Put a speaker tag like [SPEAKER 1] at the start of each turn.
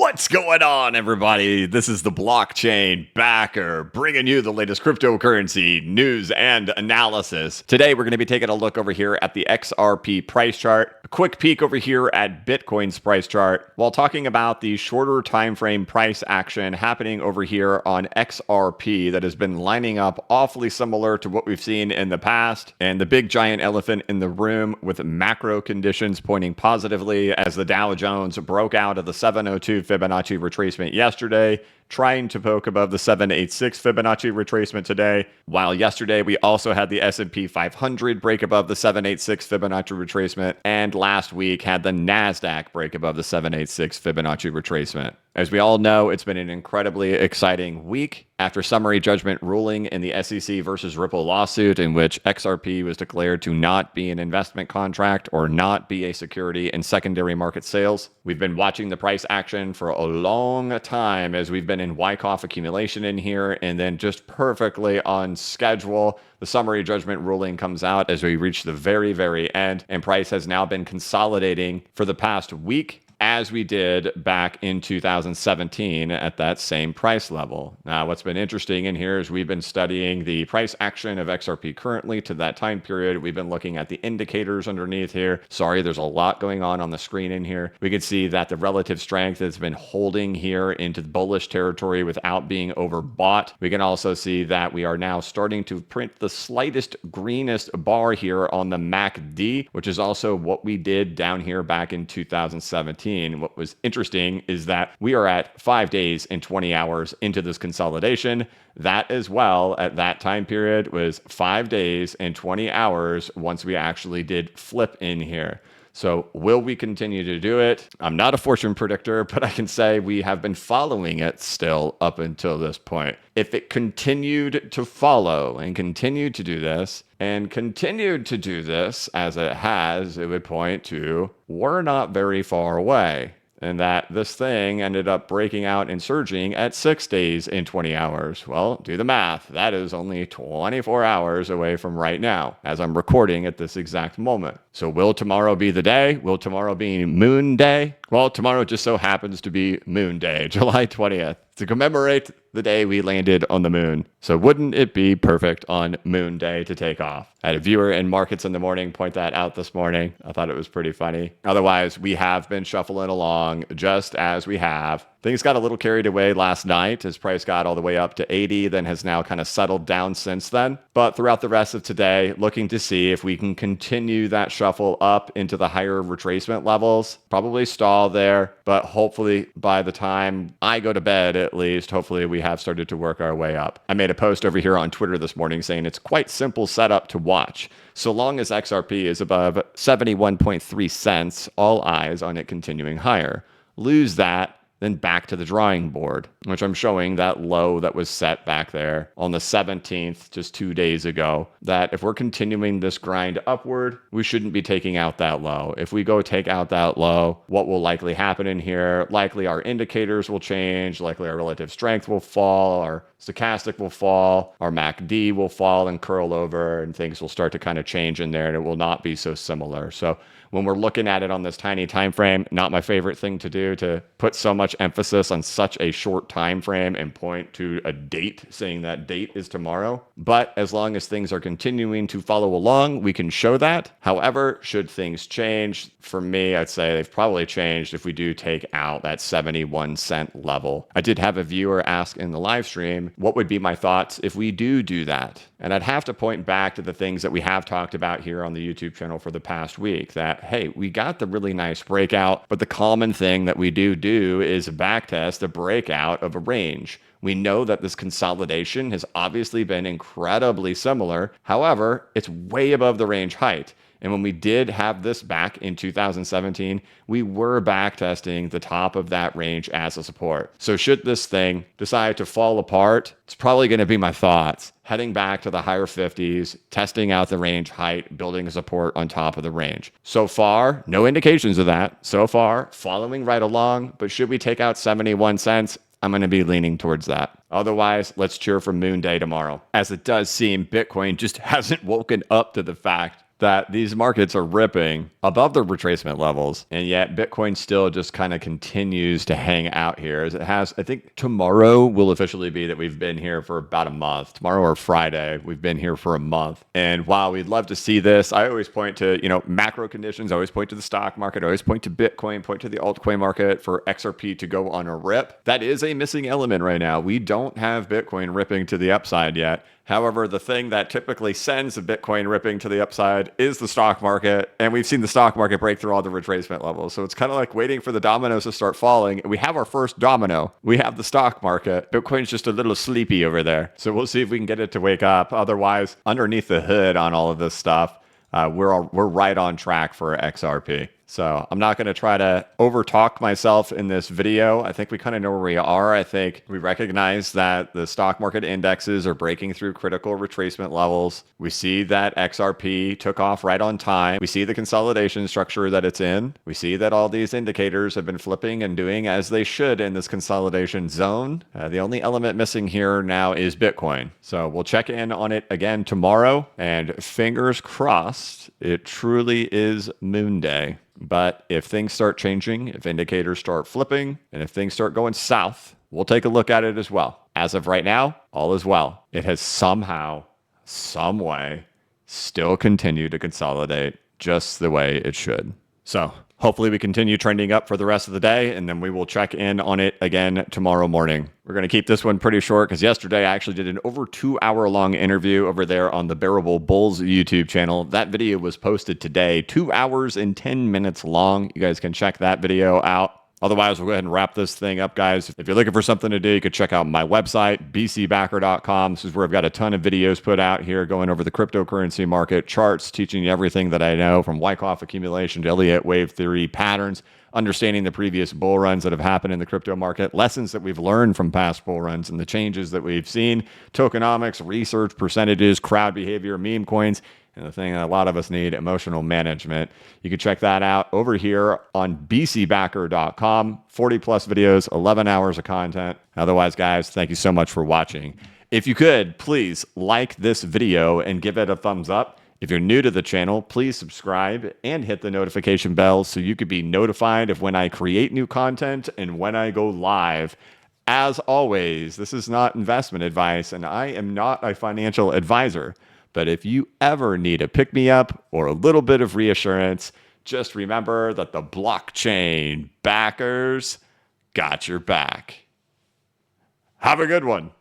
[SPEAKER 1] What's going on, everybody? This is the Blockchain Backer, bringing you the latest cryptocurrency news and analysis. Today, we're going to be taking a look over here at the XRP price chart, a quick peek over here at Bitcoin's price chart, while talking about the shorter time frame price action happening over here on XRP that has been lining up awfully similar to what we've seen in the past, and the big giant elephant in the room with macro conditions pointing positively as the Dow Jones broke out of the 702 Fibonacci retracement yesterday, trying to poke above the 786 Fibonacci retracement today, while yesterday we also had the S&P 500 break above the 786 Fibonacci retracement, and last week had the NASDAQ break above the 786 Fibonacci retracement. As we all know, it's been an incredibly exciting week after summary judgment ruling in the SEC versus Ripple lawsuit, in which XRP was declared to not be an investment contract or not be a security in secondary market sales. We've been watching the price action for a long time as we've been in Wyckoff accumulation in here, and then just perfectly on schedule, the summary judgment ruling comes out as we reach the very, very end, and price has now been consolidating for the past week, as we did back in 2017 at that same price level. Now, what's been interesting in here is we've been studying the price action of XRP currently to that time period. We've been looking at the indicators underneath here. Sorry, there's a lot going on the screen in here. We can see that the relative strength has been holding here into the bullish territory without being overbought. We can also see that we are now starting to print the slightest greenest bar here on the MACD, which is also what we did down here back in 2017. What was interesting is that we are at 5 days and 20 hours into this consolidation. That as well, at that time period, was 5 days and 20 hours once we actually did flip in here. So will we continue to do it? I'm not a fortune predictor, but I can say we have been following it still up until this point. If it continued to follow and continued to do this and continued to do this as it has, it would point to we're not very far away. And that this thing ended up breaking out and surging at 6 days and 20 hours. Well, do the math. That is only 24 hours away from right now, as I'm recording at this exact moment. So will tomorrow be the day? Will tomorrow be Moon Day? Well, tomorrow just so happens to be Moon Day, July 20th, to commemorate the day we landed on the moon. So wouldn't it be perfect on Moon Day to take off? I had a viewer in Markets in the Morning point that out this morning. I thought it was pretty funny. Otherwise, we have been shuffling along just as we have. Things got a little carried away last night as price got all the way up to 80, then has now kind of settled down since then. But throughout the rest of today, looking to see if we can continue that shuffle up into the higher retracement levels. Probably stall there, but hopefully by the time I go to bed, at least, hopefully we have started to work our way up. I made a post over here on Twitter this morning saying it's quite simple setup to watch. So long as XRP is above 71.3 cents, all eyes on it continuing higher. Lose that, then back to the drawing board, which I'm showing that low that was set back there on the 17th, just 2 days ago, that if we're continuing this grind upward, we shouldn't be taking out that low. If we go take out that low, what will likely happen in here? Likely our indicators will change, likely our relative strength will fall, our stochastic will fall, our MACD will fall and curl over, and things will start to kind of change in there, and it will not be so similar. So when we're looking at it on this tiny time frame, not my favorite thing to do, to put so much emphasis on such a short time frame and point to a date, saying that date is tomorrow. But as long as things are continuing to follow along, we can show that. However, should things change, for me, I'd say they've probably changed if we do take out that 71 cent level. I did have a viewer ask in the live stream, what would be my thoughts if we do that? And I'd have to point back to the things that we have talked about here on the YouTube channel for the past week, that, hey, we got the really nice breakout, but the common thing that we do is backtest a breakout of a range. We know that this consolidation has obviously been incredibly similar. However, it's way above the range height. And when we did have this back in 2017, we were backtesting the top of that range as a support. So should this thing decide to fall apart, it's probably going to be my thoughts. Heading back to the higher 50s, testing out the range height, building a support on top of the range. So far, no indications of that. So far, following right along. But should we take out 71 cents? I'm going to be leaning towards that. Otherwise, let's cheer for Moon Day tomorrow. As it does seem, Bitcoin just hasn't woken up to the fact that these markets are ripping above the retracement levels, and yet Bitcoin still just kind of continues to hang out here as it has. I think tomorrow will officially be that we've been here for about a month. Tomorrow or Friday, we've been here for a month. And while we'd love to see this, I always point to, macro conditions. I always point to the stock market. I always point to Bitcoin, point to the altcoin market for XRP to go on a rip. That is a missing element right now. We don't have Bitcoin ripping to the upside yet. However, the thing that typically sends a Bitcoin ripping to the upside is the stock market. And we've seen the stock market break through all the retracement levels. So it's kind of like waiting for the dominoes to start falling. We have our first domino. We have the stock market. Bitcoin's just a little sleepy over there. So we'll see if we can get it to wake up. Otherwise, underneath the hood on all of this stuff, we're right on track for XRP. So I'm not going to try to overtalk myself in this video. I think we kind of know where we are. I think we recognize that the stock market indexes are breaking through critical retracement levels. We see that XRP took off right on time. We see the consolidation structure that it's in. We see that all these indicators have been flipping and doing as they should in this consolidation zone. The only element missing here now is Bitcoin. So we'll check in on it again tomorrow, and fingers crossed, it truly is Moon Day. But if things start changing, if indicators start flipping, and if things start going south, we'll take a look at it as well. As of right now, all is well. It has somehow, some way, still continued to consolidate just the way it should. So hopefully we continue trending up for the rest of the day, and then we will check in on it again tomorrow morning. We're going to keep this one pretty short because yesterday I actually did an over 2-hour long interview over there on the Bearable Bulls YouTube channel. That video was posted today, 2 hours and 10 minutes long. You guys can check that video out. Otherwise, we'll go ahead and wrap this thing up, guys. If you're looking for something to do, you could check out my website, bcbacker.com. This is where I've got a ton of videos put out here going over the cryptocurrency market, charts, teaching you everything that I know from Wyckoff accumulation to Elliott wave theory patterns, understanding the previous bull runs that have happened in the crypto market, lessons that we've learned from past bull runs and the changes that we've seen, tokenomics, research, percentages, crowd behavior, meme coins, and the thing that a lot of us need, emotional management. You can check that out over here on bcbacker.com. 40 plus videos, 11 hours of content. Otherwise, guys, thank you so much for watching. If you could, please like this video and give it a thumbs up. If you're new to the channel, please subscribe and hit the notification bell so you could be notified of when I create new content and when I go live. As always, this is not investment advice, and I am not a financial advisor. But if you ever need a pick-me-up or a little bit of reassurance, just remember that the blockchain backers got your back. Have a good one.